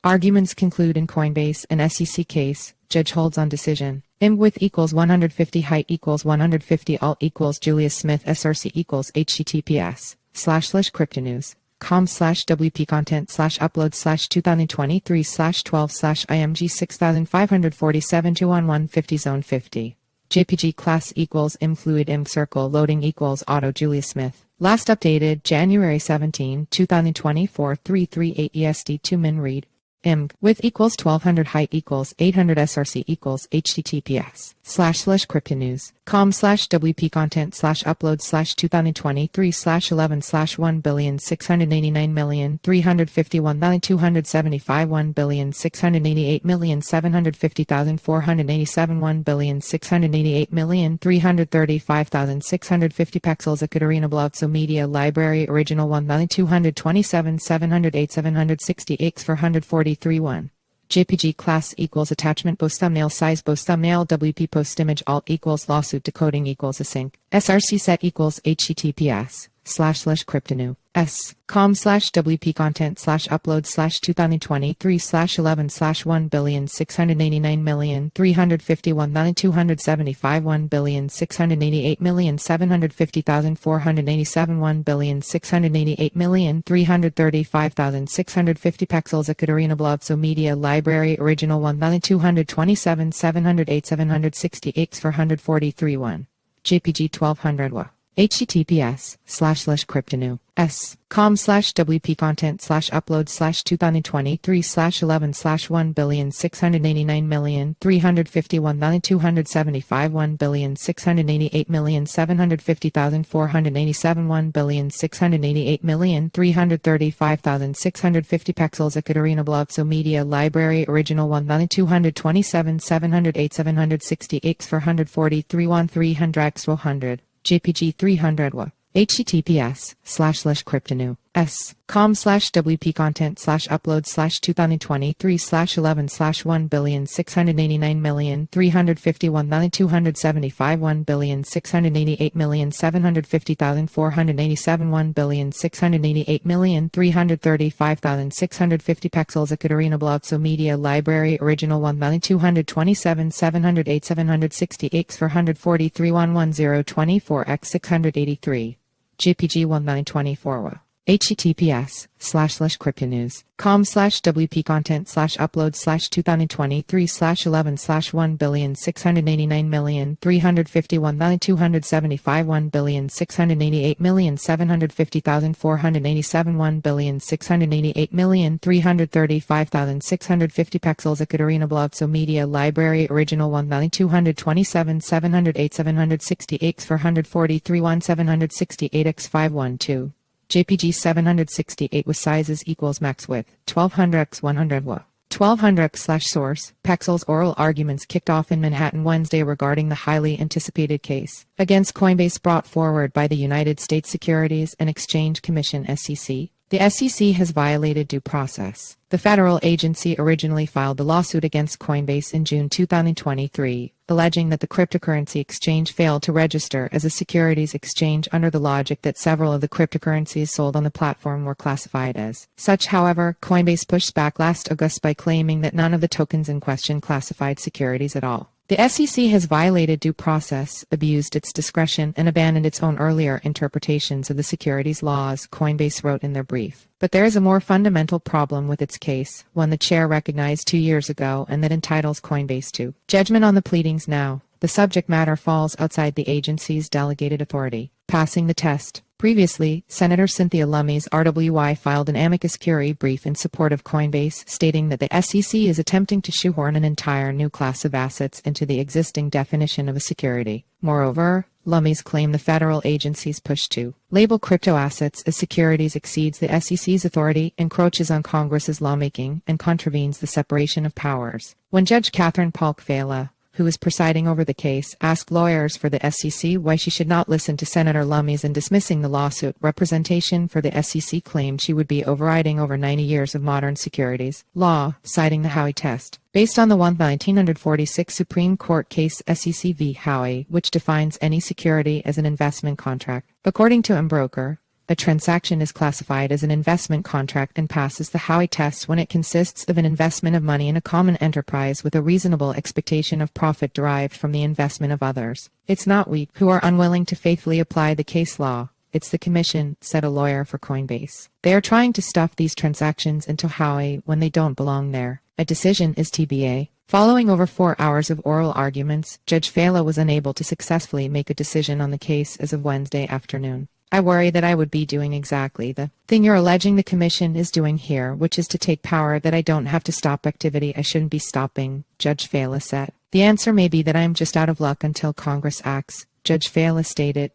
Arguments conclude in Coinbase and SEC case. Judge holds on decision. Img width equals 150, height equals 150, alt equals Julius Smith, SRC equals https://cryptonews.com/WP content /upload/2023/12/IMG 6547 21150 zone 50. JPG class equals imfluid img circle loading equals auto Julius Smith. Last updated January 17, 2024 338 ESD 2 min read. Img width equals 1200, height equals 800, SRC equals https://cryptonews.com/WP content /upload/2023/11/1,689,351,275 1,688,750,487 1,688,335,650 Pexels Ethereum Blogso Media Library Original 1,227,708,760 440 1. JPG class equals attachment post thumbnail size post thumbnail WP post image alt equals lawsuit decoding equals async SRC set equals https://cryptonews.com/WP content /upload/2023/11/1,689,351,275 1,688,750,487 1,688,335,650 Pexels Ethereum Blogso Media Library Original 1,227,708,760 440 1. JPG 1200 WA. https://cryptonews.com/WP content /upload/2023/11/1,689,351,275 1,688,750,487 1,688,335,650 Pexels Ethereum Blogso Media Library Original 1,227,708,760 440 300 JPG 300 WA. https://cryptonews.com/WP content /upload/2023/11/1,689,351,275 1,688,750,487 1,688,335,650 Pexels Ethereum Blogso Media Library Original 1,227,708,760 440 311,024x683. JPG 1924 WA. https://cryptonews.com/WP content /upload/2023/11/1,689,351,275 1,688,750,487 1,688,335,650 Pexels Ethereum Blogso Media Library Original 1,227,708,760 440 31768 x512. JPG 768 with sizes equals max width 1200 x 100 WA. 1200x/source. Pexels oral arguments kicked off in Manhattan Wednesday regarding the highly anticipated case against Coinbase brought forward by the United States Securities and Exchange Commission (SEC). The SEC has violated due process. The federal agency originally filed the lawsuit against Coinbase in June 2023, alleging that the cryptocurrency exchange failed to register as a securities exchange under the logic that several of the cryptocurrencies sold on the platform were classified as such. However, Coinbase pushed back last August by claiming that none of the tokens in question classified securities at all. The SEC has violated due process, abused its discretion, and abandoned its own earlier interpretations of the securities laws, Coinbase wrote in their brief. But there is a more fundamental problem with its case, one the chair recognized 2 years ago and that entitles Coinbase to judgment on the pleadings now. The subject matter falls outside the agency's delegated authority. Passing the test. Previously, Senator Cynthia Lummis RWI filed an amicus curiae brief in support of Coinbase, stating that the SEC is attempting to shoehorn an entire new class of assets into the existing definition of a security. Moreover, Lummis claimed the federal agency's push to label crypto assets as securities exceeds the SEC's authority, encroaches on Congress's lawmaking, and contravenes the separation of powers. When Judge Catherine Polk-Vela, who was presiding over the case, asked lawyers for the SEC why she should not listen to Senator Lummis in dismissing the lawsuit, representation for the SEC claimed she would be overriding over 90 years of modern securities law, citing the Howey test. Based on the 1946 Supreme Court case SEC v. Howey, which defines any security as an investment contract. According to Mbroker, A transaction is classified as an investment contract and passes the Howey test when it consists of an investment of money in a common enterprise with a reasonable expectation of profit derived from the investment of others. It's not we who are unwilling to faithfully apply the case law. It's the Commission, said a lawyer for Coinbase. They are trying to stuff these transactions into Howey when they don't belong there. A decision is TBA. Following over 4 hours of oral arguments, Judge Fela was unable to successfully make a decision on the case as of Wednesday afternoon. I worry that I would be doing exactly the thing you're alleging the Commission is doing here, which is to take power that I don't have to stop activity I shouldn't be stopping, Judge Fela said. The answer may be that I am just out of luck until Congress acts, Judge Fela stated.